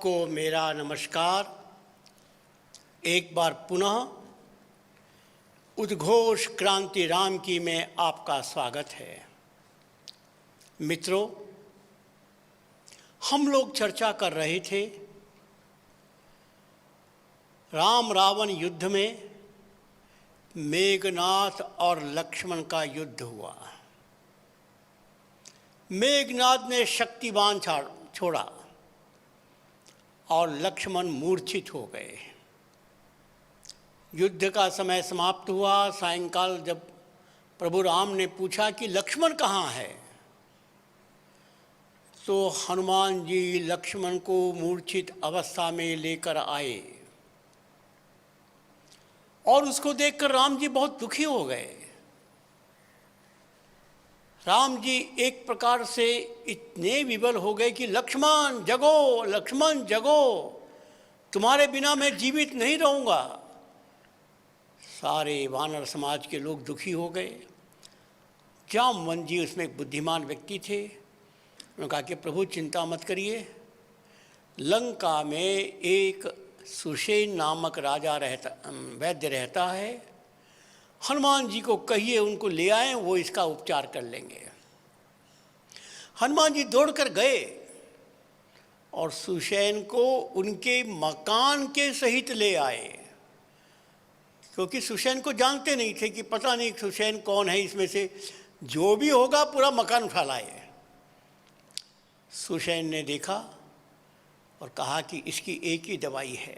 सबको मेरा नमस्कार। एक बार पुनः उद्घोष क्रांति राम की में आपका स्वागत है। मित्रों, हम लोग चर्चा कर रहे थे राम रावण युद्ध में मेघनाद और लक्ष्मण का युद्ध हुआ। मेघनाद ने शक्तिबाण छोड़ा और लक्ष्मण मूर्छित हो गए। युद्ध का समय समाप्त हुआ। सायंकाल जब प्रभु राम ने पूछा कि लक्ष्मण कहाँ है, तो हनुमान जी लक्ष्मण को मूर्छित अवस्था में लेकर आए और उसको देखकर राम जी बहुत दुखी हो गए। राम जी एक प्रकार से इतने विवल हो गए कि लक्ष्मण जगो, लक्ष्मण जगो, तुम्हारे बिना मैं जीवित नहीं रहूँगा। सारे वानर समाज के लोग दुखी हो गए। जामवन जी उसमें एक बुद्धिमान व्यक्ति थे। उन्होंने कहा कि प्रभु चिंता मत करिए, लंका में एक सुषेण नामक राजा वैद्य रहता है, हनुमान जी को कहिए उनको ले आएं, वो इसका उपचार कर लेंगे। हनुमान जी दौड़कर गए और सुषेण को उनके मकान के सहित ले आए, क्योंकि सुषेण को जानते नहीं थे कि पता नहीं सुषेण कौन है, इसमें से जो भी होगा पूरा मकान उठा लाए। सुषेण ने देखा और कहा कि इसकी एक ही दवाई है।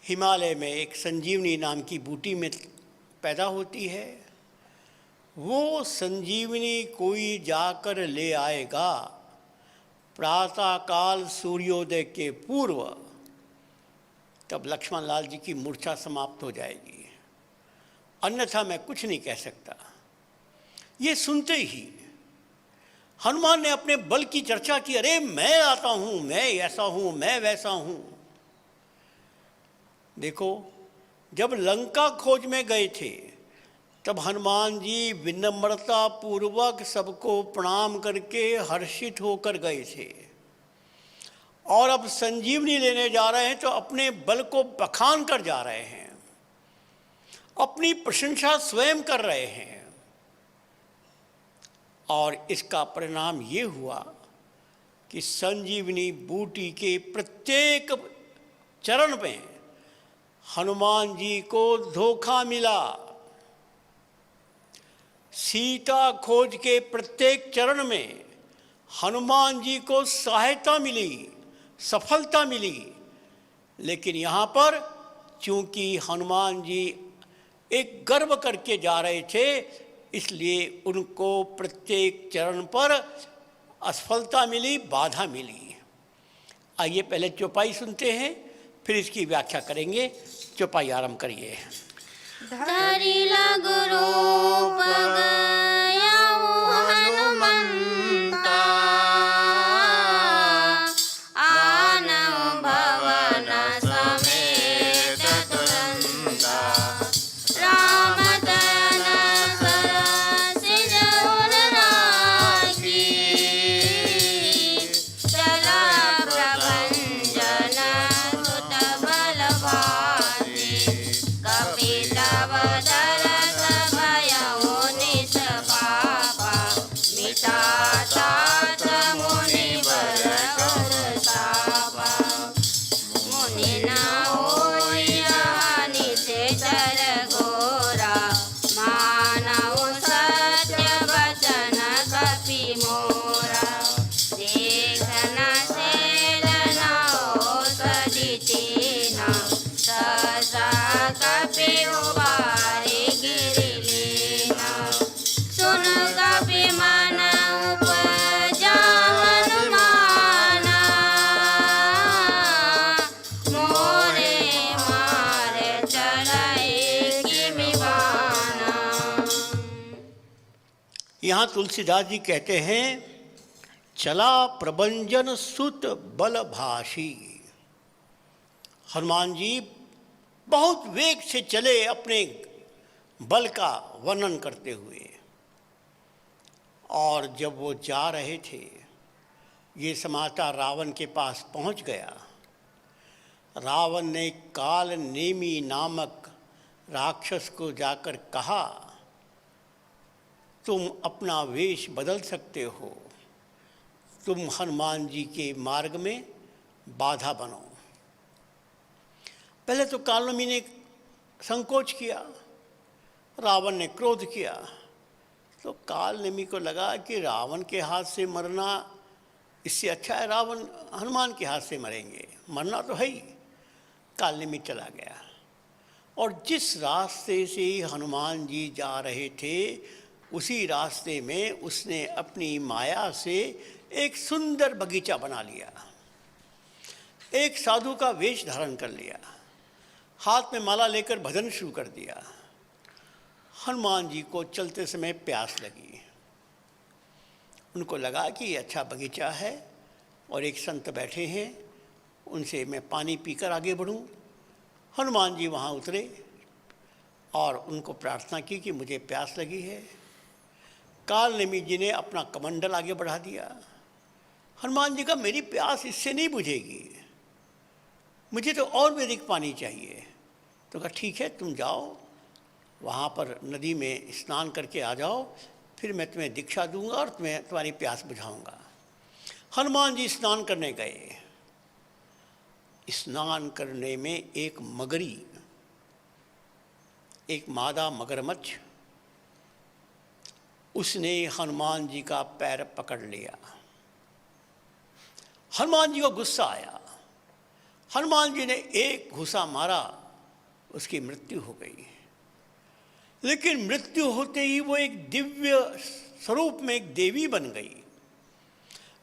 हिमालय में एक संजीवनी नाम की बूटी में पैदा होती है, वो संजीवनी कोई जाकर ले आएगा प्रातःकाल सूर्योदय के पूर्व, तब लक्ष्मण लाल जी की मूर्छा समाप्त हो जाएगी, अन्यथा मैं कुछ नहीं कह सकता। ये सुनते ही हनुमान ने अपने बल की चर्चा की। अरे मैं आता हूँ, मैं ऐसा हूँ, मैं वैसा हूँ। देखो, जब लंका खोज में गए थे तब हनुमान जी विनम्रता पूर्वक सबको प्रणाम करके हर्षित होकर गए थे, और अब संजीवनी लेने जा रहे हैं तो अपने बल को बखान कर जा रहे हैं, अपनी प्रशंसा स्वयं कर रहे हैं। और इसका परिणाम ये हुआ कि संजीवनी बूटी के प्रत्येक चरण में हनुमान जी को धोखा मिला। सीता खोज के प्रत्येक चरण में हनुमान जी को सहायता मिली, सफलता मिली, लेकिन यहाँ पर चूंकि हनुमान जी एक गर्व करके जा रहे थे, इसलिए उनको प्रत्येक चरण पर असफलता मिली, बाधा मिली। आइए पहले चौपाई सुनते हैं, फिर इसकी व्याख्या करेंगे। चौपाई आरंभ करिए। धरि लघु रूप गयाउ हनुमंता, आनउ भवन समेत तुरंता, राम तन सरसिज उर राखी, चला प्रभंजन सुत बलवासी, कपितव दरस भयउ निष्पापा, मिटा तात मुनिवर और सापा, मुनि न होई हानि से चर घोरा, मानउ सत्य वचन कपि मोरा, देखन सेल न औषधि तीना, सहसा कपि उबारि गिरि लीना, सुन कपि मन उपजा हनुमाना, मोरे मारे चढ़ई किमि बाना। यहाँ तुलसीदास जी कहते हैं, चला प्रभंजन सुत बलभाषी। हनुमान जी बहुत वेग से चले अपने बल का वर्णन करते हुए, और जब वो जा रहे थे ये समाचार रावण के पास पहुंच गया। रावण ने काल नेमी नामक राक्षस को जाकर कहा, तुम अपना वेश बदल सकते हो, तुम हनुमान जी के मार्ग में बाधा बनो। पहले तो कालनेमी ने संकोच किया, रावण ने क्रोध किया। तो कालनेमी को लगा कि रावण के हाथ से मरना इससे अच्छा है रावण हनुमान के हाथ से मरेंगे, मरना तो है ही। कालनेमी चला गया और जिस रास्ते से हनुमान जी जा रहे थे उसी रास्ते में उसने अपनी माया से एक सुंदर बगीचा बना लिया, एक साधु का वेश धारण कर लिया, हाथ में माला लेकर भजन शुरू कर दिया। हनुमान जी को चलते समय प्यास लगी। उनको लगा कि ये अच्छा बगीचा है और एक संत बैठे हैं, उनसे मैं पानी पीकर आगे बढ़ूं। हनुमान जी वहाँ उतरे और उनको प्रार्थना की कि मुझे प्यास लगी है। कालनेमी जी ने अपना कमंडल आगे बढ़ा दिया। हनुमान जी का मेरी प्यास इससे नहीं बुझेगी, मुझे तो और भी अधिक पानी चाहिए। तो कहा ठीक है, तुम जाओ वहाँ पर नदी में स्नान करके आ जाओ, फिर मैं तुम्हें दीक्षा दूंगा और तुम्हारी प्यास बुझाऊंगा। हनुमान जी स्नान करने गए। स्नान करने में एक मगरी, एक मादा मगरमच्छ, उसने हनुमान जी का पैर पकड़ लिया। हनुमान जी को गुस्सा आया। हनुमान जी ने एक घूसा मारा, उसकी मृत्यु हो गई। लेकिन मृत्यु होते ही वो एक दिव्य स्वरूप में एक देवी बन गई।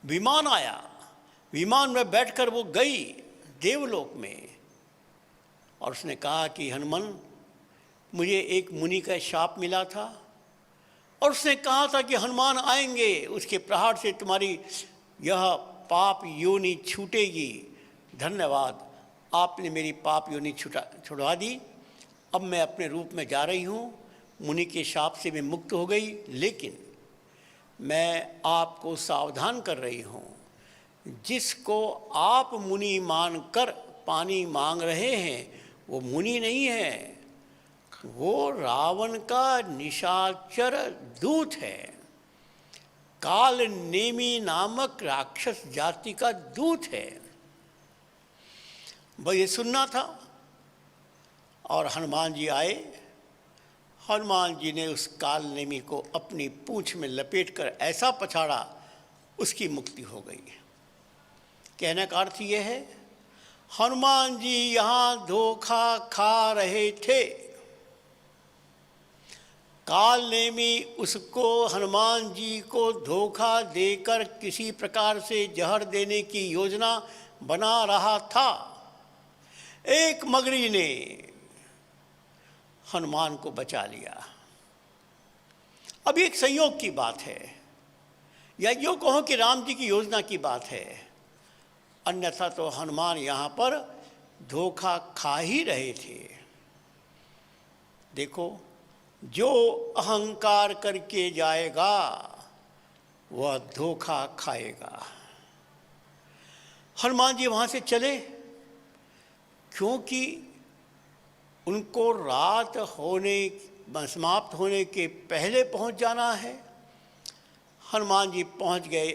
विमान आया, विमान में बैठकर वो गई देवलोक में और उसने कहा कि हनुमान, मुझे एक मुनि का शाप मिला था और उसने कहा था कि हनुमान आएंगे, उसके प्रहार से तुम्हारी यह पाप योनि छूटेगी। धन्यवाद, आपने मेरी पाप योनि छुड़वा दी। अब मैं अपने रूप में जा रही हूँ, मुनि के शाप से मैं मुक्त हो गई। लेकिन मैं आपको सावधान कर रही हूँ, जिसको आप मुनि मानकर पानी मांग रहे हैं वो मुनि नहीं है, वो रावण का निशाचर दूत है, काल नेमी नामक राक्षस जाति का दूत है। बस ये सुनना था। और हनुमान जी आए। हनुमान जी ने उस काल नेमी को अपनी पूंछ में लपेटकर ऐसा पछाड़ा, उसकी मुक्ति हो गई। कहने का अर्थ ये है, हनुमान जी यहाँ धोखा खा रहे थे। काल नेमी उसको हनुमान जी को धोखा देकर किसी प्रकार से जहर देने की योजना बना रहा था। एक मगरी ने हनुमान को बचा लिया। अब एक संयोग की बात है, या यूँ कहो कि राम जी की योजना की बात है, अन्यथा तो हनुमान यहाँ पर धोखा खा ही रहे थे। देखो, जो अहंकार करके जाएगा वह धोखा खाएगा। हनुमान जी वहाँ से चले, क्योंकि उनको रात समाप्त होने के पहले पहुंच जाना है। हनुमान जी पहुंच गए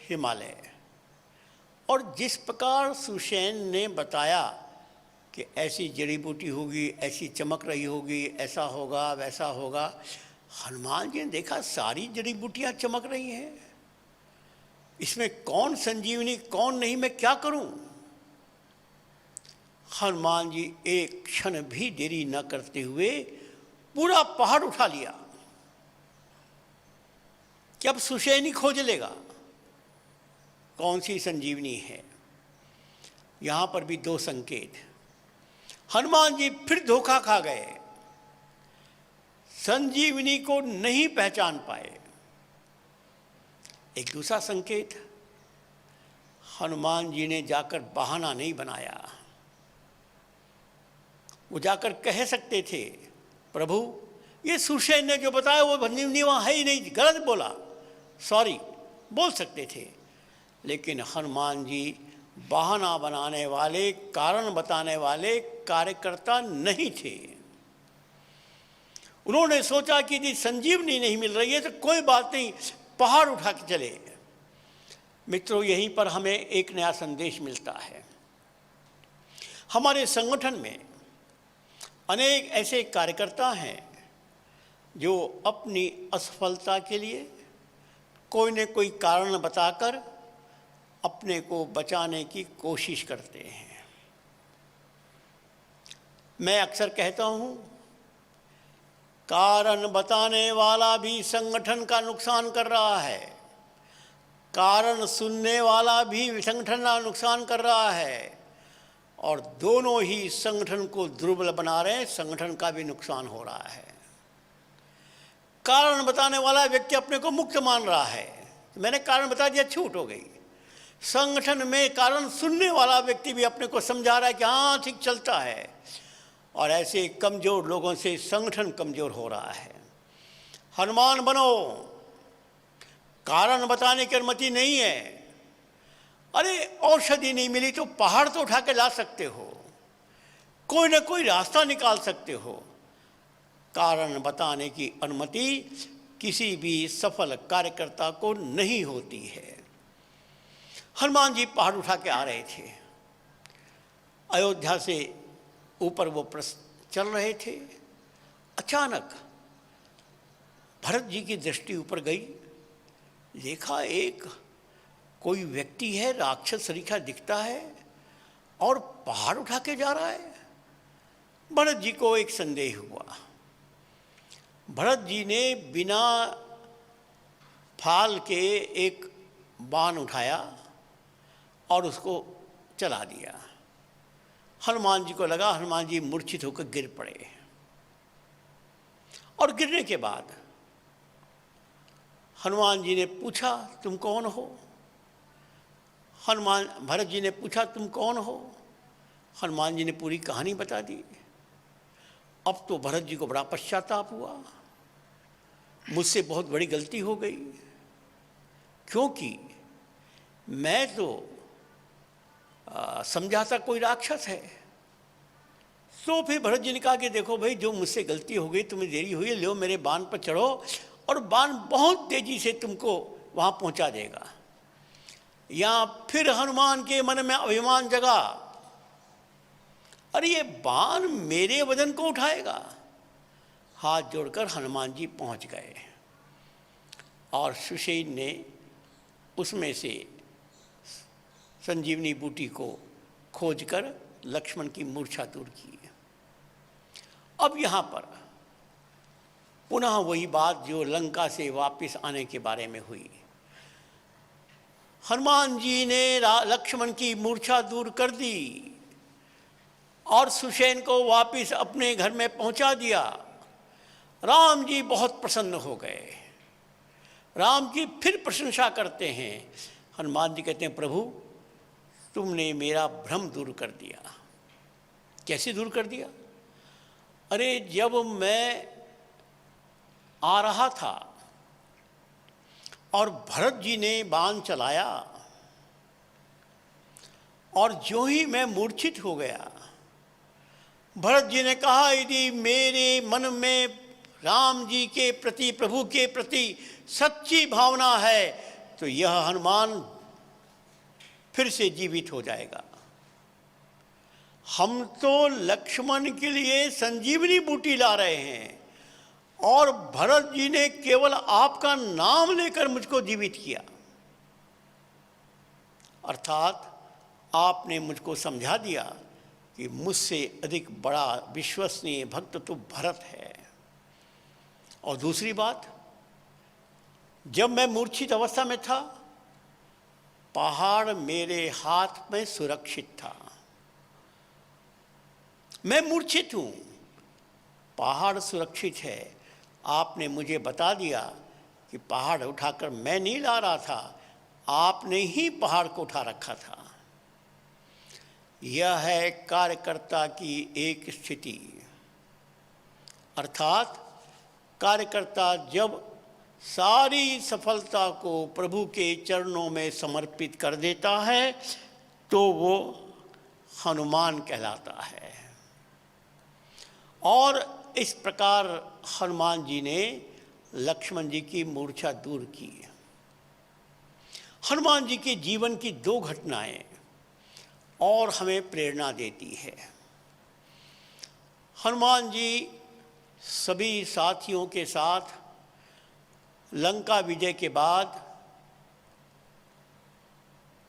हिमालय, और जिस प्रकार सुषेण ने बताया कि ऐसी जड़ी बूटी होगी, ऐसी चमक रही होगी, ऐसा होगा वैसा होगा, हनुमान जी ने देखा सारी जड़ी बूटियाँ चमक रही हैं, इसमें कौन संजीवनी कौन नहीं, मैं क्या करूं। हनुमान जी एक क्षण भी देरी न करते हुए पूरा पहाड़ उठा लिया कि अब सुषेणी खोज लेगा कौन सी संजीवनी है। यहाँ पर भी दो संकेत। हनुमान जी फिर धोखा खा गए, संजीवनी को नहीं पहचान पाए। एक दूसरा संकेत, हनुमान जी ने जाकर बहाना नहीं बनाया। वो जाकर कह सकते थे, प्रभु ये सुषेण ने जो बताया वो संजीवनी वहाँ है ही नहीं, गलत बोला, सॉरी बोल सकते थे। लेकिन हनुमान जी बहाना बनाने वाले, कारण बताने वाले कार्यकर्ता नहीं थे। उन्होंने सोचा कि यदि संजीवनी नहीं मिल रही है तो कोई बात नहीं, पहाड़ उठा के चले। मित्रों, यहीं पर हमें एक नया संदेश मिलता है। हमारे संगठन में अनेक ऐसे कार्यकर्ता हैं जो अपनी असफलता के लिए कोई न कोई कारण बताकर अपने को बचाने की कोशिश करते हैं। मैं अक्सर कहता हूँ, कारण बताने वाला भी संगठन का नुकसान कर रहा है, कारण सुनने वाला भी संगठन का नुकसान कर रहा है, और दोनों ही संगठन को दुर्बल बना रहे हैं, संगठन का भी नुकसान हो रहा है। कारण बताने वाला व्यक्ति अपने को मुक्त मान रहा है, मैंने कारण बता दिया, छूट हो गई। संगठन में कारण सुनने वाला व्यक्ति भी अपने को समझा रहा है कि हाँ ठीक चलता है, और ऐसे कमज़ोर लोगों से संगठन कमज़ोर हो रहा है। हनुमान बनो, कारण बताने की अनुमति नहीं है। अरे औषधि नहीं मिली तो पहाड़ तो उठा के ला सकते हो, कोई ना कोई रास्ता निकाल सकते हो। कारण बताने की अनुमति किसी भी सफल कार्यकर्ता को नहीं होती है। हनुमान जी पहाड़ उठा के आ रहे थे, अयोध्या से ऊपर वो चल रहे थे। अचानक भरत जी की दृष्टि ऊपर गई, देखा एक कोई व्यक्ति है, राक्षस सरीखा दिखता है और पहाड़ उठा के जा रहा है। भरत जी को एक संदेह हुआ। भरत जी ने बिना फाल के एक बाण उठाया और उसको चला दिया। हनुमान जी को लगा हनुमान जी मूर्छित होकर गिर पड़े, और गिरने के बाद हनुमान जी ने पूछा तुम कौन हो? भरत जी ने पूछा तुम कौन हो? हनुमान जी ने पूरी कहानी बता दी। अब तो भरत जी को बड़ा पश्चाताप हुआ, मुझसे बहुत बड़ी गलती हो गई, क्योंकि मैं तो समझा था कोई राक्षस है। तो फिर भरत जी ने कहा कि देखो भाई, जो मुझसे गलती हो गई, तुम्हें देरी हुई है, लो मेरे बाण पर चढ़ो और बाण बहुत तेजी से तुमको वहाँ पहुँचा देगा। यहाँ फिर हनुमान के मन में अभिमान जगा, अरे ये बाण मेरे वजन को उठाएगा। हाथ जोड़कर हनुमान जी पहुँच गए और सुषेण ने उसमें से संजीवनी बूटी को खोजकर लक्ष्मण की मूर्छा दूर की। अब यहाँ पर पुनः वही बात जो लंका से वापस आने के बारे में हुई। हनुमान जी ने लक्ष्मण की मूर्छा दूर कर दी और सुषेण को वापस अपने घर में पहुंचा दिया। राम जी बहुत प्रसन्न हो गए, राम की फिर प्रशंसा करते हैं। हनुमान जी कहते हैं प्रभु तुमने मेरा भ्रम दूर कर दिया। कैसे दूर कर दिया? अरे जब मैं आ रहा था और भरत जी ने बाण चलाया और जो ही मैं मूर्छित हो गया, भरत जी ने कहा यदि मेरे मन में राम जी के प्रति, प्रभु के प्रति सच्ची भावना है तो यह हनुमान फिर से जीवित हो जाएगा। हम तो लक्ष्मण के लिए संजीवनी बूटी ला रहे हैं और भरत जी ने केवल आपका नाम लेकर मुझको जीवित किया। अर्थात आपने मुझको समझा दिया कि मुझसे अधिक बड़ा विश्वसनीय भक्त तो भरत है। और दूसरी बात, जब मैं मूर्छित अवस्था में था, पहाड़ मेरे हाथ में सुरक्षित था। मैं मूर्छित हूँ, पहाड़ सुरक्षित है। आपने मुझे बता दिया कि पहाड़ उठाकर मैं नहीं ला रहा था, आपने ही पहाड़ को उठा रखा था। यह है कार्यकर्ता की एक स्थिति। अर्थात कार्यकर्ता जब सारी सफलता को प्रभु के चरणों में समर्पित कर देता है तो वो हनुमान कहलाता है। और इस प्रकार हनुमान जी ने लक्ष्मण जी की मूर्छा दूर की। हनुमान जी के जीवन की दो घटनाएं और हमें प्रेरणा देती है। हनुमान जी सभी साथियों के साथ लंका विजय के बाद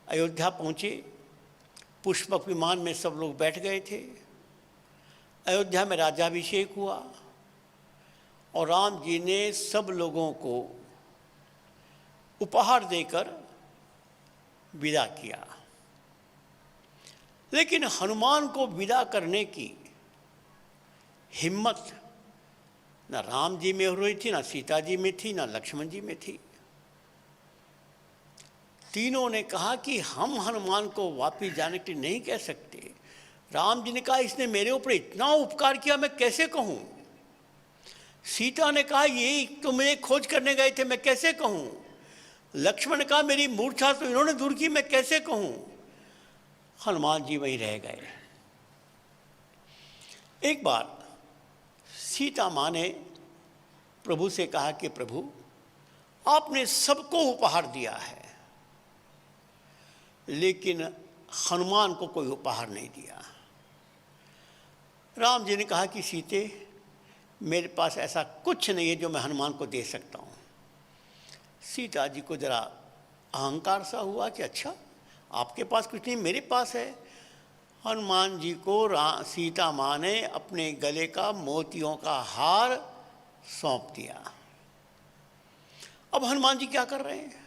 अयोध्या पहुँचे। पुष्पक विमान में सब लोग बैठ गए थे। अयोध्या में राज्याभिषेक हुआ और राम जी ने सब लोगों को उपहार देकर विदा किया। लेकिन हनुमान को विदा करने की हिम्मत न राम जी में हो रही थी, न सीता जी में थी, न लक्ष्मण जी में थी। तीनों ने कहा कि हम हनुमान को वापिस जाने के लिए नहीं कह सकते। राम जी ने कहा इसने मेरे ऊपर इतना उपकार किया, मैं कैसे कहूँ। सीता ने कहा ये तो मेरे खोज करने गए थे, मैं कैसे कहूँ। लक्ष्मण ने कहा मेरी मूर्छा तो इन्होंने दूर की, मैं कैसे कहूँ। हनुमान जी वहीं रह गए। एक बार सीता माँ ने प्रभु से कहा कि प्रभु आपने सबको उपहार दिया है लेकिन हनुमान को कोई उपहार नहीं दिया। राम जी ने कहा कि सीते मेरे पास ऐसा कुछ नहीं है जो मैं हनुमान को दे सकता हूँ। सीता जी को जरा अहंकार सा हुआ कि अच्छा आपके पास कुछ नहीं, मेरे पास है। हनुमान जी को सीता माँ ने अपने गले का मोतियों का हार सौंप दिया। अब हनुमान जी क्या कर रहे हैं।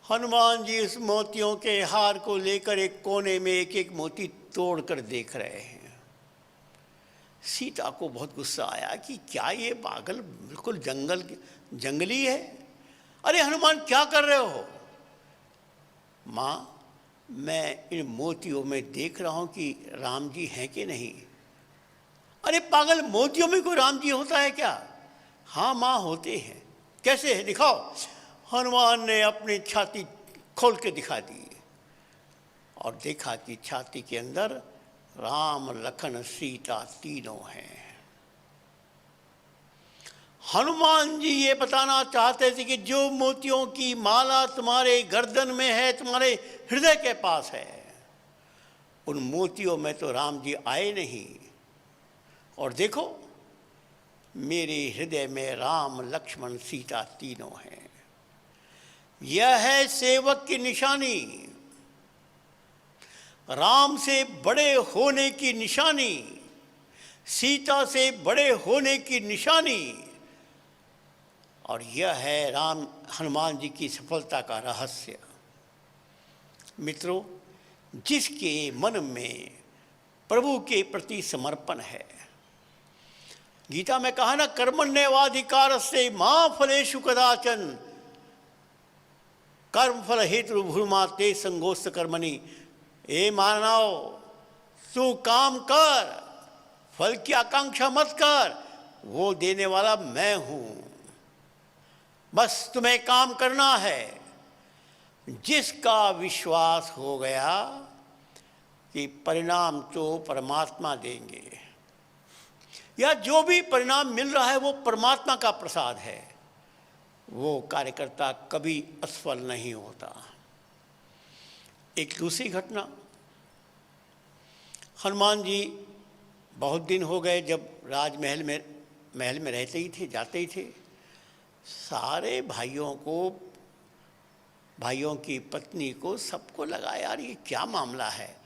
हनुमान जी इस मोतियों के हार को लेकर एक कोने में एक एक मोती तोड़ कर देख रहे हैं। सीता को बहुत गुस्सा आया कि क्या ये पागल बिल्कुल जंगली है। अरे हनुमान क्या कर रहे हो। माँ मैं इन मोतियों में देख रहा हूँ कि राम जी हैं कि नहीं। अरे पागल मोतियों में कोई राम जी होता है क्या। हाँ माँ होते हैं। कैसे है दिखाओ। हनुमान ने अपनी छाती खोल के दिखा दी और देखा कि छाती के अंदर राम लखन सीता तीनों हैं। हनुमान जी ये बताना चाहते थे कि जो मोतियों की माला तुम्हारे गर्दन में है, तुम्हारे हृदय के पास है, उन मोतियों में तो राम जी आए नहीं। और देखो मेरे हृदय में राम लक्ष्मण सीता तीनों हैं। यह है सेवक की निशानी, राम से बड़े होने की निशानी, सीता से बड़े होने की निशानी। और यह है राम हनुमान जी की सफलता का रहस्य। मित्रों, जिसके मन में प्रभु के प्रति समर्पण है, गीता में कहा ना कर्मण्येवाधिकारस्ते मा फलेषु कदाचन कर्म फल हेतु भूमा ते संगोस्त कर्मणि। ए मानव तू काम कर, फल की आकांक्षा मत कर, वो देने वाला मैं हूँ। बस तुम्हें काम करना है। जिसका विश्वास हो गया कि परिणाम तो परमात्मा देंगे, या जो भी परिणाम मिल रहा है वो परमात्मा का प्रसाद है, वो कार्यकर्ता कभी असफल नहीं होता। एक दूसरी घटना, हनुमान जी बहुत दिन हो गए जब महल में रहते ही थे, जाते ही थे। सारे भाइयों की पत्नी को सबको लगा यार ये क्या मामला है,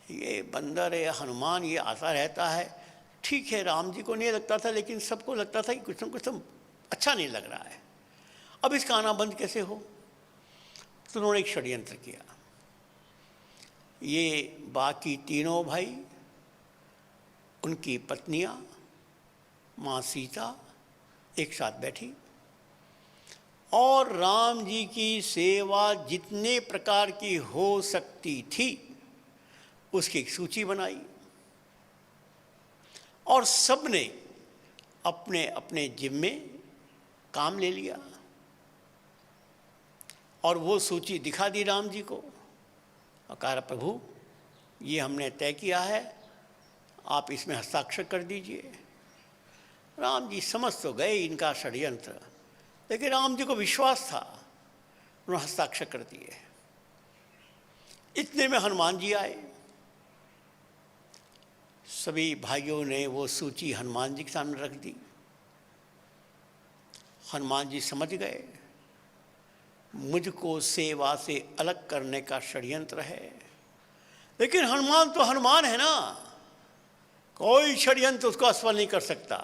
ये बंदर है हनुमान ये आता रहता है। ठीक है राम जी को नहीं लगता था लेकिन सबको लगता था कि कुछ न कुछ तो अच्छा नहीं लग रहा है। अब इसका आना बंद कैसे हो। तो उन्होंने एक षड्यंत्र किया। ये बाकी तीनों भाई, उनकी पत्नियां, माँ सीता एक साथ बैठी और राम जी की सेवा जितने प्रकार की हो सकती थी उसकी एक सूची बनाई और सबने अपने अपने जिम्मे काम ले लिया और वो सूची दिखा दी राम जी को और कहा, प्रभु ये हमने तय किया है, आप इसमें हस्ताक्षर कर दीजिए। राम जी समझ तो गए इनका षड्यंत्र, लेकिन राम जी को विश्वास था, उन्होंने हस्ताक्षर कर दिए। इतने में हनुमान जी आए। सभी भाइयों ने वो सूची हनुमान जी के सामने रख दी। हनुमान जी समझ गए मुझको सेवा से अलग करने का षड्यंत्र है, लेकिन हनुमान तो हनुमान है ना, कोई षड्यंत्र उसको असफल नहीं कर सकता।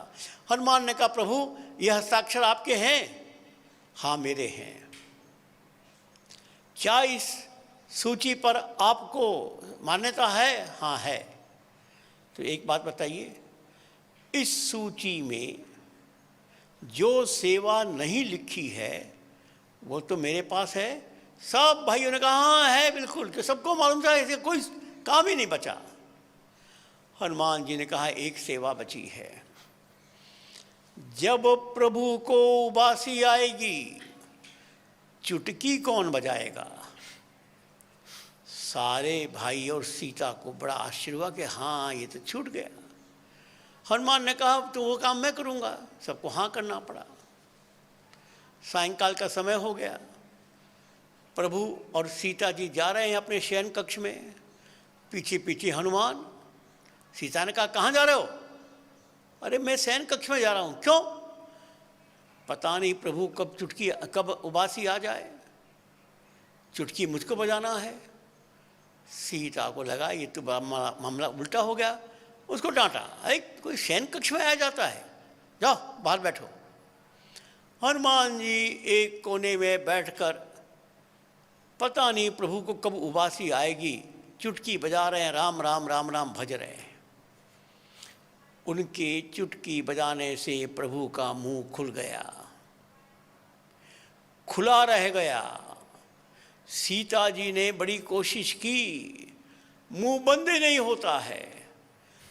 हनुमान ने कहा, प्रभु यह हस्ताक्षर आपके हैं? हाँ मेरे हैं। क्या इस सूची पर आपको मान्यता है? हाँ है। तो एक बात बताइए, इस सूची में जो सेवा नहीं लिखी है वो तो मेरे पास है। सब भाइयों ने कहा हाँ है, बिल्कुल, तो सबको मालूम था, ऐसे कोई काम ही नहीं बचा। हनुमान जी ने कहा एक सेवा बची है, जब प्रभु को उबासी आएगी चुटकी कौन बजाएगा? सारे भाई और सीता को बड़ा आश्चर्य हुआ कि हाँ ये तो छूट गया। हनुमान ने कहा तो वो काम मैं करूँगा, सबको हाँ करना पड़ा। सायंकाल का समय हो गया, प्रभु और सीता जी जा रहे हैं अपने शयन कक्ष में, पीछे पीछे हनुमान। सीता ने कहा कहाँ जा रहे हो? अरे मैं शयन कक्ष में जा रहा हूँ। क्यों? पता नहीं प्रभु कब उबासी आ जाए, चुटकी मुझको बजाना है। सीता को लगा ये तो मामला उल्टा हो गया, उसको डांटा, अरे कोई शयन कक्ष में आ जाता है, जाओ बाहर बैठो। हनुमान जी एक कोने में बैठकर पता नहीं प्रभु को कब उबासी आएगी चुटकी बजा रहे हैं, राम राम राम राम भज रहे हैं। उनके चुटकी बजाने से प्रभु का मुंह खुल गया, खुला रह गया। सीता जी ने बड़ी कोशिश की, मुंह बंद नहीं होता है।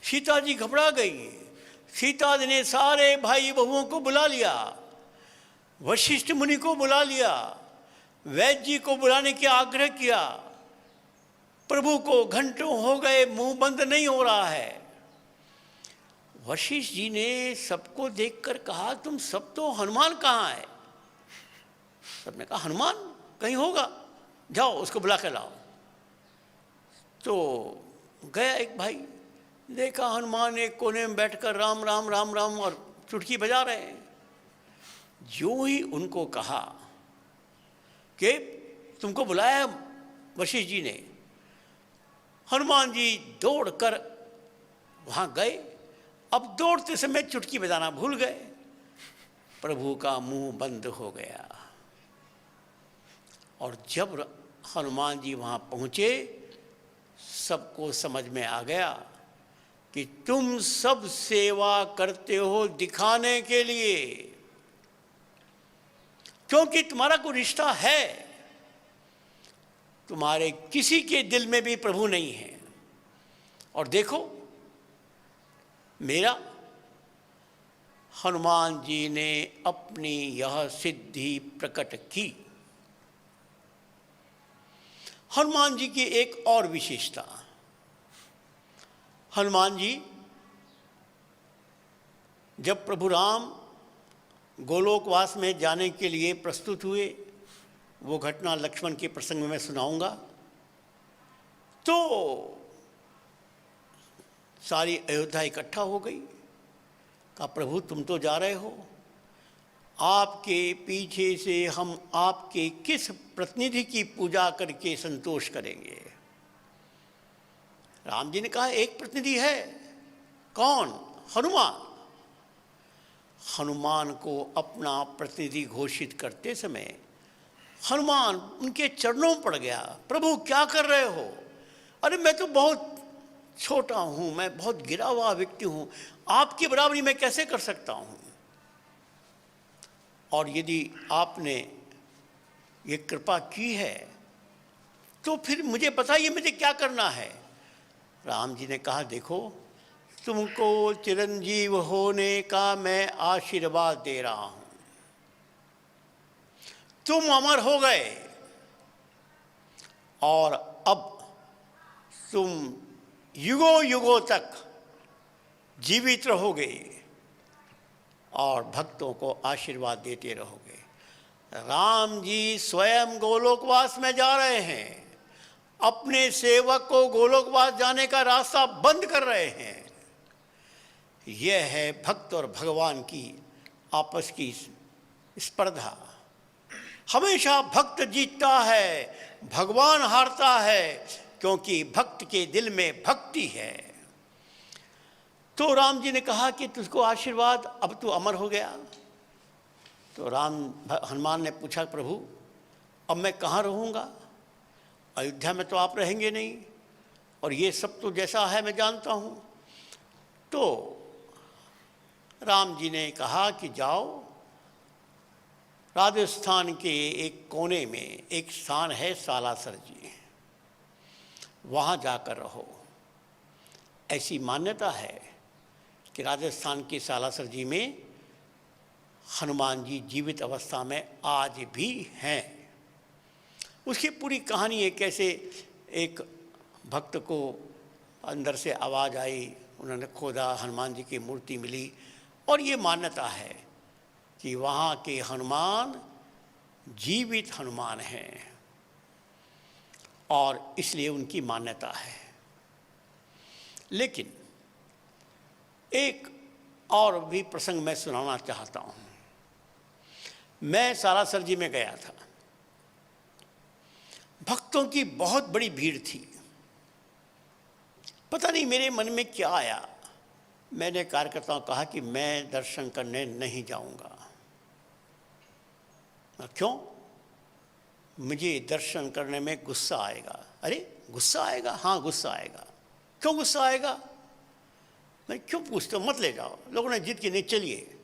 सीता जी घबरा गई। सीता जी ने सारे भाई बहुओं को बुला लिया, वशिष्ठ मुनि को बुला लिया, वैद्य जी को बुलाने की आग्रह किया। प्रभु को घंटों हो गए मुंह बंद नहीं हो रहा है। वशिष्ठ जी ने सबको देखकर कहा तुम सब तो हनुमान कहाँ है? सबने कहा हनुमान कहीं होगा, जाओ उसको बुला के लाओ। तो गया एक भाई, देखा हनुमान एक कोने में बैठकर राम राम राम राम और चुटकी बजा रहे हैं। जो ही उनको कहा कि तुमको बुलाया वशिष्ठ जी ने, हनुमान जी दौड़कर वहाँ गए। अब दौड़ते समय चुटकी बजाना भूल गए, प्रभु का मुंह बंद हो गया। और जब हनुमान जी वहाँ पहुँचे, सबको समझ में आ गया कि तुम सब सेवा करते हो दिखाने के लिए, क्योंकि तुम्हारा कोई रिश्ता है, तुम्हारे किसी के दिल में भी प्रभु नहीं है। और देखो मेरा, हनुमान जी ने अपनी यह सिद्धि प्रकट की। हनुमान जी की एक और विशेषता, हनुमान जी जब प्रभु राम गोलोकवास में जाने के लिए प्रस्तुत हुए, वो घटना लक्ष्मण के प्रसंग में मैं सुनाऊंगा, तो सारी अयोध्या इकट्ठा हो गई। कहा प्रभु तुम तो जा रहे हो, आपके पीछे से हम आपके किस प्रतिनिधि की पूजा करके संतोष करेंगे? राम जी ने कहा एक प्रतिनिधि है। कौन? हनुमान। हनुमान को अपना प्रतिनिधि घोषित करते समय हनुमान उनके चरणों में पड़ गया। प्रभु क्या कर रहे हो? अरे मैं तो बहुत छोटा हूँ, मैं बहुत गिरा हुआ व्यक्ति हूँ, आपकी बराबरी मैं कैसे कर सकता हूँ? और यदि आपने ये कृपा की है तो फिर मुझे बताइए मुझे क्या करना है? राम जी ने कहा देखो तुमको चिरंजीव होने का मैं आशीर्वाद दे रहा हूँ। तुम अमर हो गए और अब तुम युगों युगों तक जीवित रहोगे और भक्तों को आशीर्वाद देते रहोगे। राम जी स्वयं गोलोकवास में जा रहे हैं, अपने सेवक को गोलोकवास जाने का रास्ता बंद कर रहे हैं। यह है भक्त और भगवान की आपस की स्पर्धा। हमेशा भक्त जीतता है, भगवान हारता है, क्योंकि भक्त के दिल में भक्ति है। तो राम जी ने कहा कि तुझको आशीर्वाद, अब तू अमर हो गया। तो हनुमान ने पूछा, प्रभु अब मैं कहाँ रहूँगा? अयोध्या में तो आप रहेंगे नहीं, और ये सब तो जैसा है मैं जानता हूँ। तो राम जी ने कहा कि जाओ, राजस्थान के एक कोने में एक स्थान है सालासर जी, वहाँ जाकर रहो। ऐसी मान्यता है कि राजस्थान के सालासर जी में हनुमान जी जीवित अवस्था में आज भी हैं। उसकी पूरी कहानी है, कैसे एक भक्त को अंदर से आवाज़ आई, उन्होंने खोदा, हनुमान जी की मूर्ति मिली, और ये मान्यता है कि वहाँ के हनुमान जीवित हनुमान हैं, और इसलिए उनकी मान्यता है। लेकिन एक और भी प्रसंग मैं सुनाना चाहता हूँ। मैं सालासर जी में गया था, भक्तों की बहुत बड़ी भीड़ थी। पता नहीं मेरे मन में क्या आया, मैंने कार्यकर्ताओं को कहा कि मैं दर्शन करने नहीं जाऊंगा। क्यों? मुझे दर्शन करने में गुस्सा आएगा। अरे गुस्सा आएगा? हाँ गुस्सा आएगा। क्यों गुस्सा आएगा? मैं क्यों पूछते हो, मत ले जाओ। लोगों ने जिद की, नहीं चलिए।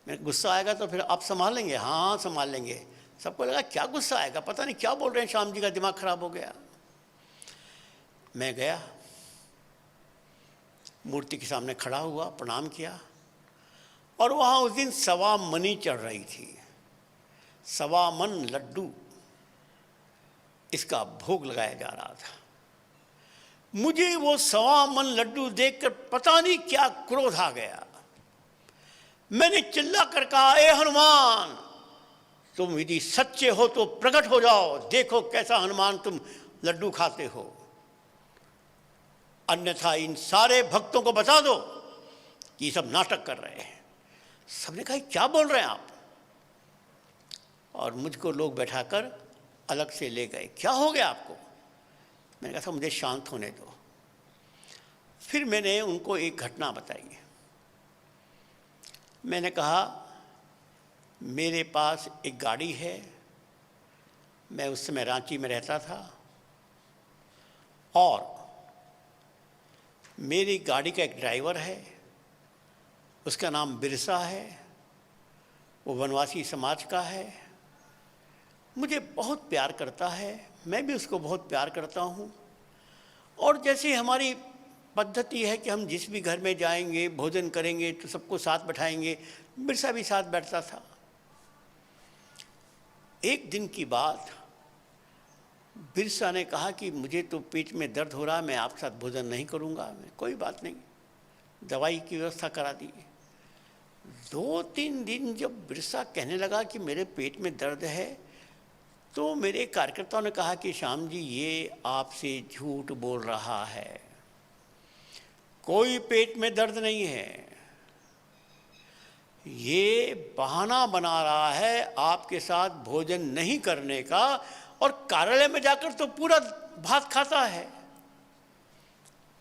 मैं गुस्सा आएगा तो फिर आप संभाल लेंगे? हाँ संभाल लेंगे। सबको लगा क्या गुस्सा आएगा, पता नहीं क्या बोल रहे हैं, श्याम जी का दिमाग खराब हो गया। मैं गया, मूर्ति के सामने खड़ा हुआ, प्रणाम किया, और वहाँ उस दिन सवा मनी चढ़ रही थी, सवा मन लड्डू, इसका भोग लगाया जा रहा था। मुझे वो सवा मन लड्डू देखकर पता नहीं क्या क्रोध आ गया। मैंने चिल्ला कर कहा, ए हनुमान, तुम यदि सच्चे हो तो प्रकट हो जाओ, देखो कैसा हनुमान तुम लड्डू खाते हो, अन्यथा इन सारे भक्तों को बता दो कि ये सब नाटक कर रहे हैं। सबने कहा क्या बोल रहे हैं आप? और मुझको लोग बैठाकर अलग से ले गए। क्या हो गया आपको? मैंने कहा था मुझे शांत होने दो। फिर मैंने उनको एक घटना बताई। मैंने कहा मेरे पास एक गाड़ी है, मैं उस समय रांची में रहता था, और मेरी गाड़ी का एक ड्राइवर है, उसका नाम बिरसा है, वो वनवासी समाज का है, मुझे बहुत प्यार करता है, मैं भी उसको बहुत प्यार करता हूँ। और जैसे हमारी पद्धति है कि हम जिस भी घर में जाएंगे, भोजन करेंगे तो सबको साथ बैठाएंगे, बिरसा भी साथ बैठता था। एक दिन की बात, बिरसा ने कहा कि मुझे तो पेट में दर्द हो रहा है, मैं आपके साथ भोजन नहीं करूँगा। कोई बात नहीं, दवाई की व्यवस्था करा दी। 2-3 दिन जब बिरसा कहने लगा कि मेरे पेट में दर्द है, तो मेरे कार्यकर्ताओं ने कहा कि श्याम जी ये आपसे झूठ बोल रहा है, कोई पेट में दर्द नहीं है, ये बहाना बना रहा है आपके साथ भोजन नहीं करने का, और कार्यालय में जाकर तो पूरा भात खाता है।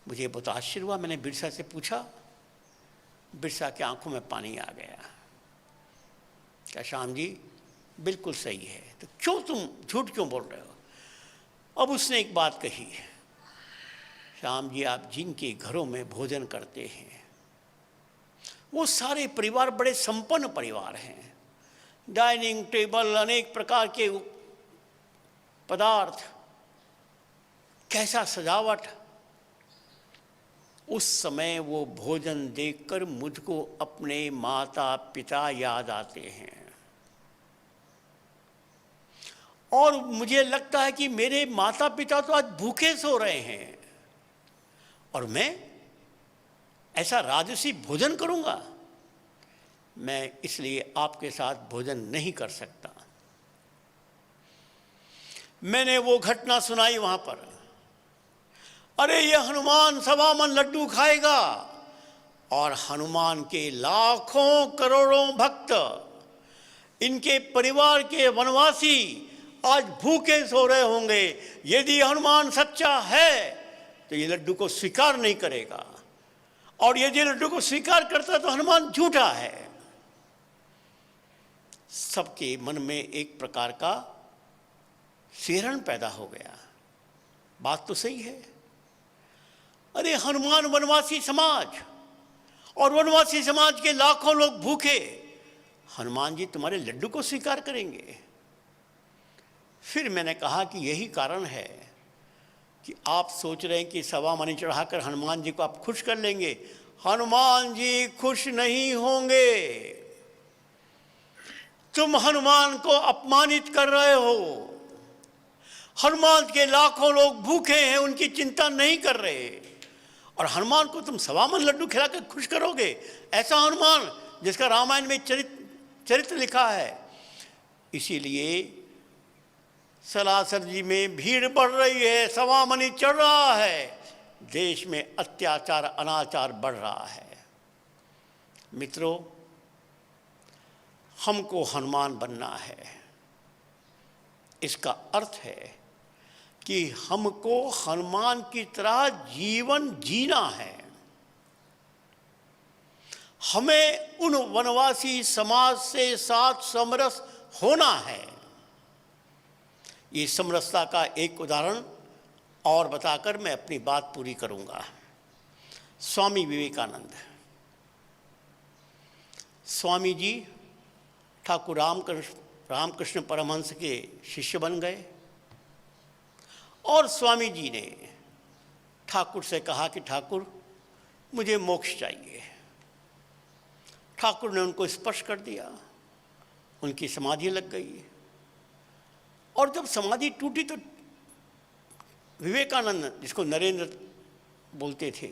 मुझे बहुत आश्चर्य हुआ। मैंने बिरसा से पूछा, बिरसा की आंखों में पानी आ गया। क्या श्याम जी बिल्कुल सही है, तो क्यों तुम झूठ क्यों बोल रहे हो? अब उसने एक बात कही, श्याम जी आप जिनके घरों में भोजन करते हैं वो सारे परिवार बड़े संपन्न परिवार हैं, डाइनिंग टेबल, अनेक प्रकार के पदार्थ, कैसा सजावट। उस समय वो भोजन देखकर मुझको अपने माता पिता याद आते हैं। और मुझे लगता है कि मेरे माता पिता तो आज भूखे सो रहे हैं और मैं ऐसा राजसी भोजन करूंगा। मैं इसलिए आपके साथ भोजन नहीं कर सकता। मैंने वो घटना सुनाई वहां पर। अरे ये हनुमान 1.25 मन लड्डू खाएगा, और हनुमान के लाखों करोड़ों भक्त, इनके परिवार के वनवासी आज भूखे सो रहे होंगे। यदि हनुमान सच्चा है तो ये लड्डू को स्वीकार नहीं करेगा, और यदि लड्डू को स्वीकार करता तो हनुमान झूठा है। सबके मन में एक प्रकार का सिहरण पैदा हो गया। बात तो सही है। अरे हनुमान वनवासी समाज, और वनवासी समाज के लाखों लोग भूखे, हनुमान जी तुम्हारे लड्डू को स्वीकार करेंगे? फिर मैंने कहा कि यही कारण है कि आप सोच रहे हैं कि 1.25 मनी चढ़ाकर हनुमान जी को आप खुश कर लेंगे। हनुमान जी खुश नहीं होंगे। तुम हनुमान को अपमानित कर रहे हो। हनुमान के लाखों लोग भूखे हैं, उनकी चिंता नहीं कर रहे, और हनुमान को तुम 1.25 मन लड्डू खिलाकर खुश करोगे? ऐसा हनुमान जिसका रामायण में चरित्र लिखा है। इसीलिए सलासर जी में भीड़ बढ़ रही है, 1.25 मनी चढ़ रहा है, देश में अत्याचार अनाचार बढ़ रहा है। मित्रों, हमको हनुमान बनना है। इसका अर्थ है कि हमको हनुमान की तरह जीवन जीना है। हमें उन वनवासी समाज से साथ समरस होना है। ये समरसता का एक उदाहरण और बताकर मैं अपनी बात पूरी करूंगा। स्वामी विवेकानंद, स्वामी जी ठाकुर रामकृष्ण परमहंस के शिष्य बन गए, और स्वामी जी ने ठाकुर से कहा कि ठाकुर मुझे मोक्ष चाहिए। ठाकुर ने उनको स्पर्श कर दिया, उनकी समाधि लग गई, और जब समाधि टूटी तो विवेकानंद, जिसको नरेंद्र बोलते थे,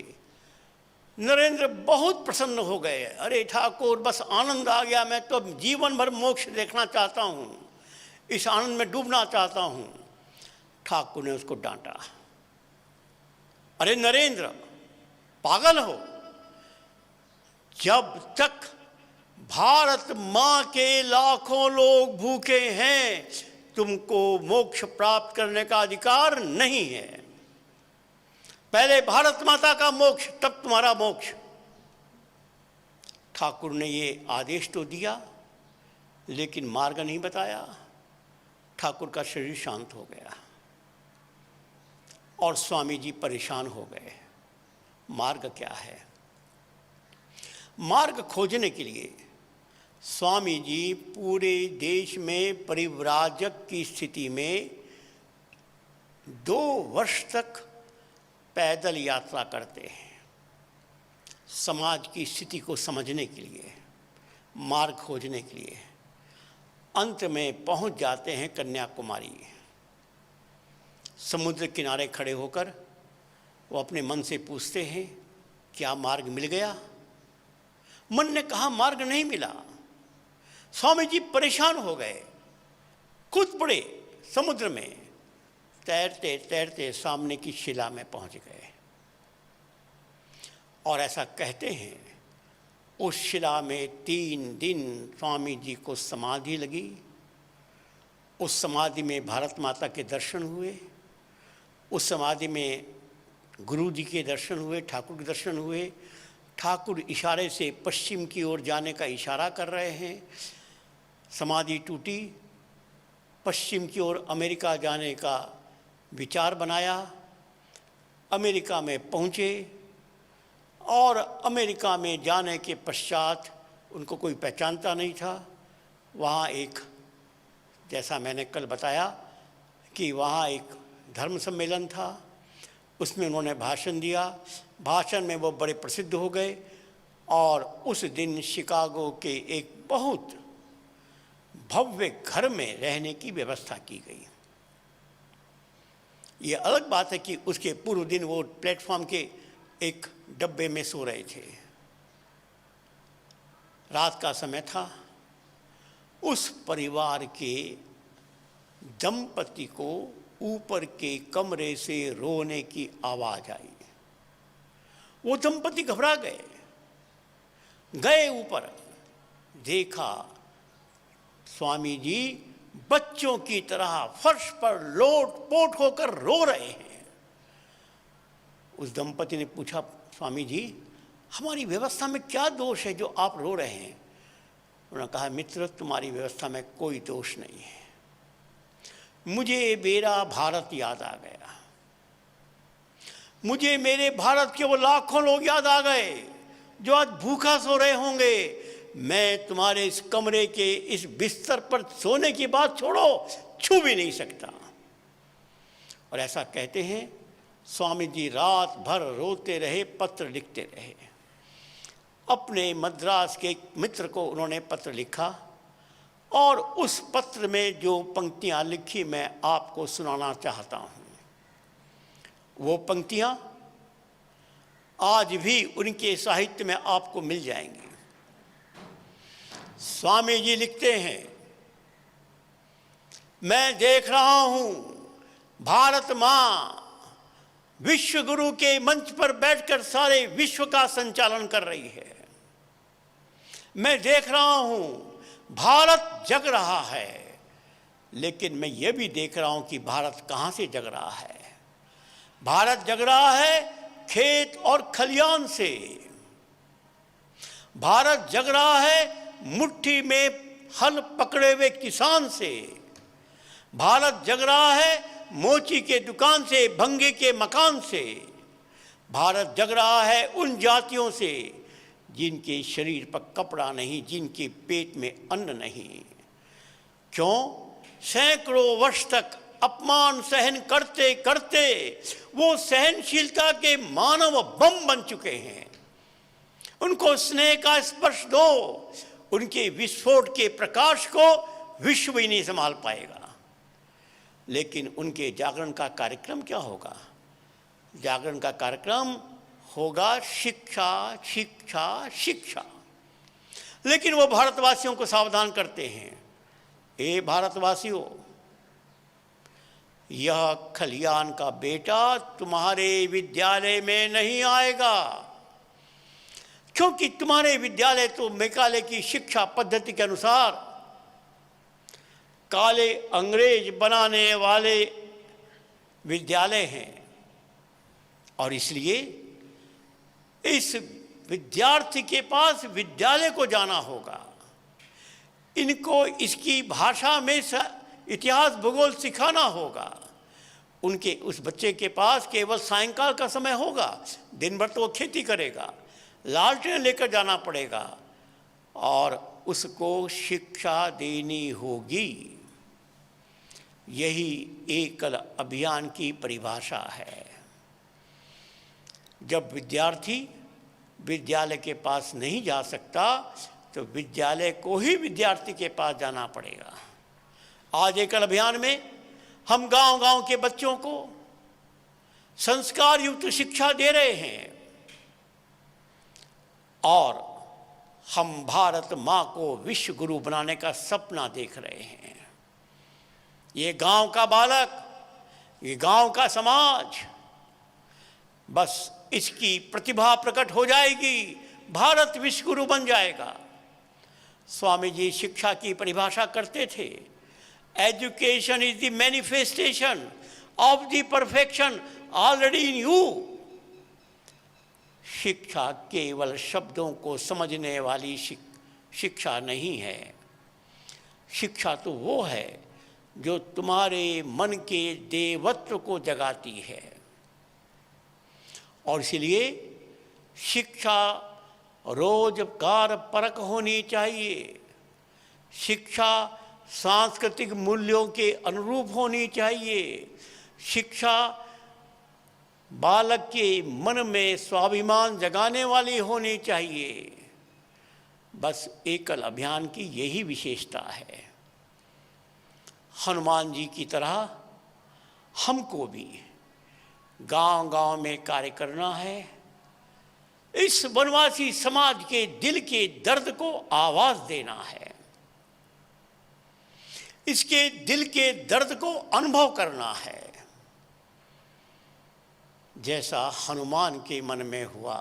नरेंद्र बहुत प्रसन्न हो गए। अरे ठाकुर, बस आनंद आ गया, मैं तो जीवन भर मोक्ष देखना चाहता हूँ, इस आनंद में डूबना चाहता हूँ। ठाकुर ने उसको डांटा। अरे नरेंद्र, पागल हो? जब तक भारत माँ के लाखों लोग भूखे हैं, तुमको मोक्ष प्राप्त करने का अधिकार नहीं है। पहले भारत माता का मोक्ष, तब तुम्हारा मोक्ष। ठाकुर ने ये आदेश तो दिया, लेकिन मार्ग नहीं बताया। ठाकुर का शरीर शांत हो गया और स्वामी जी परेशान हो गए। मार्ग क्या है? मार्ग खोजने के लिए स्वामी जी पूरे देश में परिव्राजक की स्थिति में 2 वर्ष तक पैदल यात्रा करते हैं, समाज की स्थिति को समझने के लिए, मार्ग खोजने के लिए। अंत में पहुंच जाते हैं कन्याकुमारी। समुद्र किनारे खड़े होकर वो अपने मन से पूछते हैं, क्या मार्ग मिल गया? मन ने कहा मार्ग नहीं मिला। स्वामी जी परेशान हो गए, कूद पड़े समुद्र में, तैरते तैरते सामने की शिला में पहुंच गए। और ऐसा कहते हैं उस शिला में 3 दिन स्वामी जी को समाधि लगी। उस समाधि में भारत माता के दर्शन हुए, उस समाधि में गुरु जी के दर्शन हुए, ठाकुर के दर्शन हुए। ठाकुर इशारे से पश्चिम की ओर जाने का इशारा कर रहे हैं। समाधि टूटी, पश्चिम की ओर अमेरिका जाने का विचार बनाया। अमेरिका में पहुँचे और अमेरिका में जाने के पश्चात उनको कोई पहचानता नहीं था। वहाँ एक, जैसा मैंने कल बताया कि वहाँ एक धर्म सम्मेलन था, उसमें उन्होंने भाषण दिया। भाषण में वो बड़े प्रसिद्ध हो गए और उस दिन शिकागो के एक बहुत भव्य घर में रहने की व्यवस्था की गई। ये अलग बात है कि उसके पूर्व दिन वो प्लेटफॉर्म के एक डब्बे में सो रहे थे। रात का समय था। उस परिवार के दंपति को ऊपर के कमरे से रोने की आवाज आई। वो दंपति घबरा गए, गए ऊपर, देखा स्वामी जी बच्चों की तरह फर्श पर लोट पोट होकर रो रहे हैं। उस दंपति ने पूछा, स्वामी जी हमारी व्यवस्था में क्या दोष है जो आप रो रहे हैं? उन्होंने कहा, मित्र तुम्हारी व्यवस्था में कोई दोष नहीं है। मुझे मेरा भारत याद आ गया। मुझे मेरे भारत के वो लाखों लोग याद आ गए जो आज भूखा सो रहे होंगे। मैं तुम्हारे इस कमरे के इस बिस्तर पर सोने की बात छोड़ो, छू भी नहीं सकता। और ऐसा कहते हैं स्वामी जी रात भर रोते रहे, पत्र लिखते रहे। अपने मद्रास के मित्र को उन्होंने पत्र लिखा और उस पत्र में जो पंक्तियां लिखी मैं आपको सुनाना चाहता हूं। वो पंक्तियां आज भी उनके साहित्य में आपको मिल जाएंगी। स्वामी जी लिखते हैं, मैं देख रहा हूं भारत मां विश्व गुरु के मंच पर बैठकर सारे विश्व का संचालन कर रही है। मैं देख रहा हूं भारत जग रहा है, लेकिन मैं ये भी देख रहा हूं कि भारत कहां से जग रहा है। भारत जग रहा है खेत और खलियान से। भारत जग रहा है मुट्ठी में हल पकड़े हुए किसान से। भारत जग रहा है मोची के दुकान से, भंगे के मकान से। भारत जग रहा है उन जातियों से जिनके शरीर पर कपड़ा नहीं, जिनके पेट में अन्न नहीं। क्यों? सैकड़ों वर्ष तक अपमान सहन करते करते वो सहनशीलता के मानव बम बन चुके हैं। उनको स्नेह का स्पर्श दो, उनके विस्फोट के प्रकाश को विश्व ही नहीं संभाल पाएगा। लेकिन उनके जागरण का कार्यक्रम क्या होगा? जागरण का कार्यक्रम होगा शिक्षा, शिक्षा, शिक्षा। लेकिन वो भारतवासियों को सावधान करते हैं, ए भारतवासियों, यह खलियान का बेटा तुम्हारे विद्यालय में नहीं आएगा, क्योंकि तुम्हारे विद्यालय तो मैकाले की शिक्षा पद्धति के अनुसार काले अंग्रेज बनाने वाले विद्यालय हैं। और इसलिए इस विद्यार्थी के पास विद्यालय को जाना होगा। इनको इसकी भाषा में इतिहास भूगोल सिखाना होगा। उनके उस बच्चे के पास केवल सायंकाल का समय होगा, दिन भर तो वो खेती करेगा, लालटेन लेकर जाना पड़ेगा और उसको शिक्षा देनी होगी। यही एकल अभियान की परिभाषा है। जब विद्यार्थी विद्यालय के पास नहीं जा सकता तो विद्यालय को ही विद्यार्थी के पास जाना पड़ेगा। आज एकल अभियान में हम गांव-गांव के बच्चों को संस्कार युक्त शिक्षा दे रहे हैं और हम भारत माँ को विश्व गुरु बनाने का सपना देख रहे हैं। ये गांव का बालक, ये गांव का समाज, बस इसकी प्रतिभा प्रकट हो जाएगी, भारत विश्व गुरु बन जाएगा। स्वामी जी शिक्षा की परिभाषा करते थे, education is the manifestation of the perfection already in you. शिक्षा केवल शब्दों को समझने वाली शिक्षा नहीं है। शिक्षा तो वो है जो तुम्हारे मन के देवत्व को जगाती है। और इसलिए शिक्षा रोजगार परक होनी चाहिए। शिक्षा सांस्कृतिक मूल्यों के अनुरूप होनी चाहिए। शिक्षा बालक के मन में स्वाभिमान जगाने वाली होनी चाहिए। बस एकल अभियान की यही विशेषता है। हनुमान जी की तरह हमको भी गांव-गांव में कार्य करना है। इस वनवासी समाज के दिल के दर्द को आवाज देना है, इसके दिल के दर्द को अनुभव करना है। जैसा हनुमान के मन में हुआ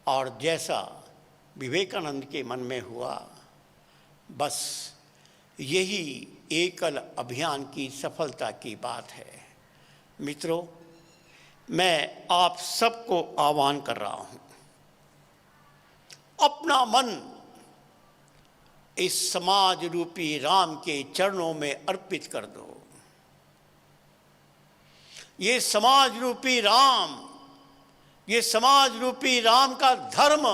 और जैसा विवेकानंद के मन में हुआ, बस यही एकल अभियान की सफलता की बात है। मित्रों, मैं आप सबको आह्वान कर रहा हूं, अपना मन इस समाज रूपी राम के चरणों में अर्पित कर दो। ये समाज रूपी राम, ये समाज रूपी राम का धर्म,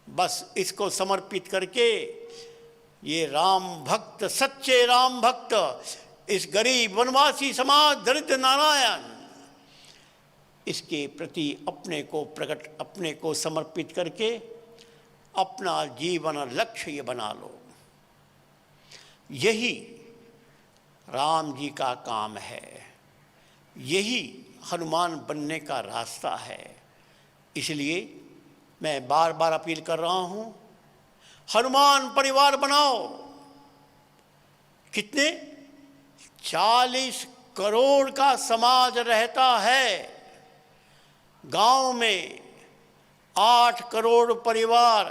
बस इसको समर्पित करके ये राम भक्त, सच्चे राम भक्त, इस गरीब वनवासी समाज, दरिद्र नारायण, इसके प्रति अपने को समर्पित करके अपना जीवन लक्ष्य ये बना लो। यही राम जी का काम है, यही हनुमान बनने का रास्ता है। इसलिए मैं बार बार अपील कर रहा हूं, हनुमान परिवार बनाओ। कितने 40 करोड़ का समाज रहता है। गांव में 8 करोड़ परिवार,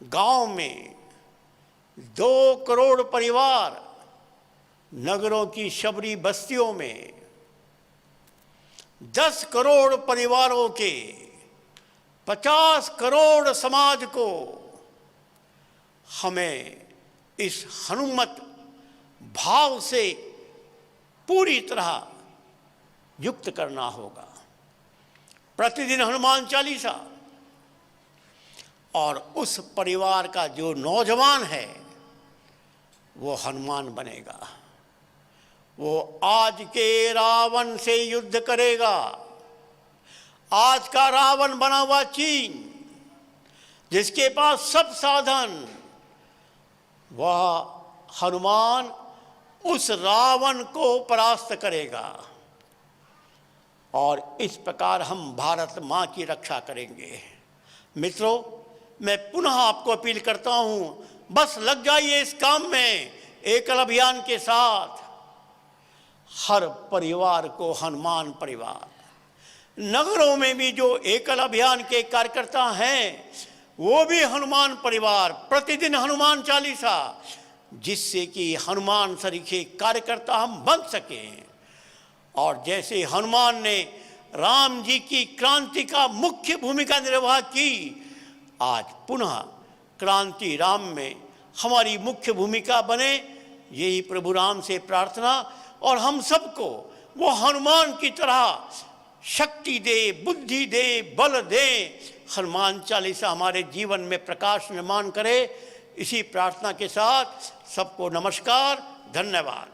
गांव में 2 करोड़ परिवार, नगरों की शबरी बस्तियों में 10 करोड़ परिवारों के 50 करोड़ समाज को हमें इस हनुमत भाव से पूरी तरह युक्त करना होगा। प्रतिदिन हनुमान चालीसा, और उस परिवार का जो नौजवान है वो हनुमान बनेगा। वो आज के रावण से युद्ध करेगा। आज का रावण बना हुआ चीन, जिसके पास सब साधन, वह हनुमान उस रावण को परास्त करेगा। और इस प्रकार हम भारत माँ की रक्षा करेंगे। मित्रों, मैं पुनः आपको अपील करता हूं, बस लग जाइए इस काम में एकल अभियान के साथ। हर परिवार को हनुमान परिवार, नगरों में भी जो एकल अभियान के कार्यकर्ता हैं वो भी हनुमान परिवार, प्रतिदिन हनुमान चालीसा, जिससे कि हनुमान सरीखे कार्यकर्ता हम बन सकें। और जैसे हनुमान ने राम जी की क्रांति का मुख्य भूमिका निर्वाह की, आज पुनः क्रांति राम में हमारी मुख्य भूमिका बने, यही प्रभु राम से प्रार्थना। और हम सबको वो हनुमान की तरह शक्ति दे, बुद्धि दे, बल दे। हनुमान चालीसा हमारे जीवन में प्रकाश निर्माण करे। इसी प्रार्थना के साथ सबको नमस्कार, धन्यवाद।